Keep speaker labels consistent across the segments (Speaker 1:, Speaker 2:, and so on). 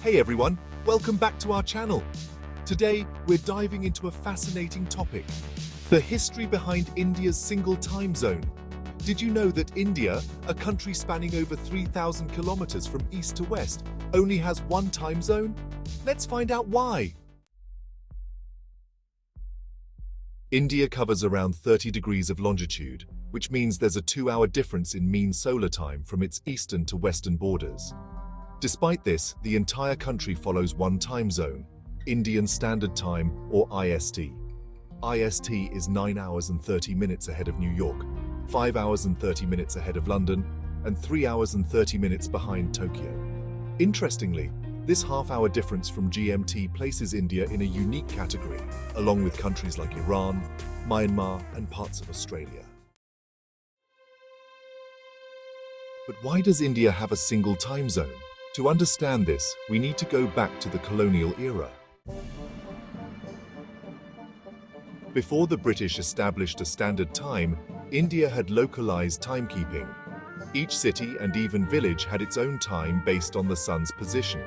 Speaker 1: Hey everyone, welcome back to our channel. Today, we're diving into a fascinating topic, the history behind India's single time zone. Did you know that India, a country spanning over 3,000 kilometers from east to west, only has one time zone? Let's find out why. India covers around 30 degrees of longitude, which means there's a 2-hour difference in mean solar time from its eastern to western borders. Despite this, the entire country follows one time zone, Indian Standard Time, or IST. IST is 9 hours and 30 minutes ahead of New York, 5 hours and 30 minutes ahead of London, and 3 hours and 30 minutes behind Tokyo. Interestingly, this half-hour difference from GMT places India in a unique category, along with countries like Iran, Myanmar, and parts of Australia. But why does India have a single time zone? To understand this, we need to go back to the colonial era. Before the British established a standard time, India had localized timekeeping. Each city and even village had its own time based on the sun's position.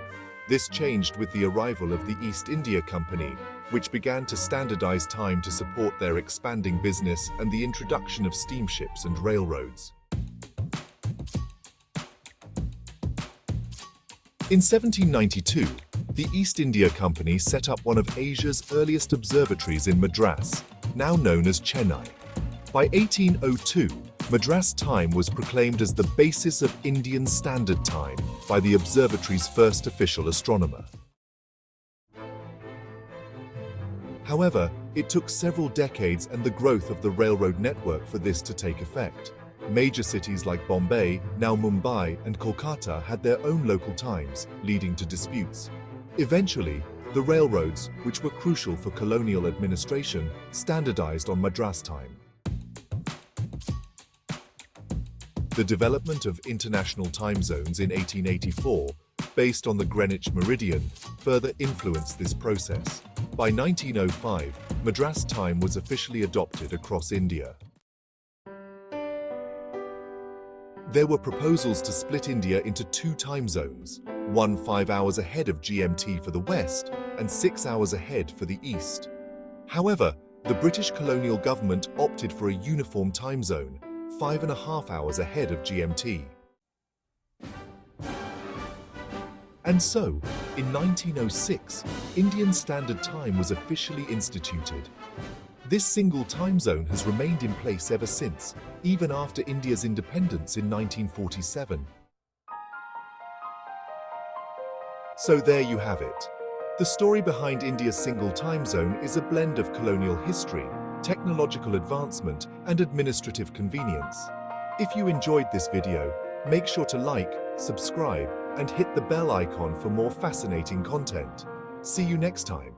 Speaker 1: This changed with the arrival of the East India Company, which began to standardize time to support their expanding business and the introduction of steamships and railroads. In 1792, the East India Company set up one of Asia's earliest observatories in Madras, now known as Chennai. By 1802, Madras time was proclaimed as the basis of Indian Standard Time by the observatory's first official astronomer. However, it took several decades and the growth of the railroad network for this to take effect. Major cities like Bombay, now Mumbai, and Kolkata had their own local times, leading to disputes. Eventually, the railroads, which were crucial for colonial administration, standardized on Madras time. The development of international time zones in 1884, based on the Greenwich Meridian, further influenced this process. By 1905, Madras time was officially adopted across India. There were proposals to split India into 2 time zones, one 5 hours ahead of GMT for the West and 6 hours ahead for the East. However, the British colonial government opted for a uniform time zone, 5.5 hours ahead of GMT. And so, in 1906, Indian Standard Time was officially instituted. This single time zone has remained in place ever since, even after India's independence in 1947. So there you have it. The story behind India's single time zone is a blend of colonial history, technological advancement, and administrative convenience. If you enjoyed this video, make sure to like, subscribe, and hit the bell icon for more fascinating content. See you next time.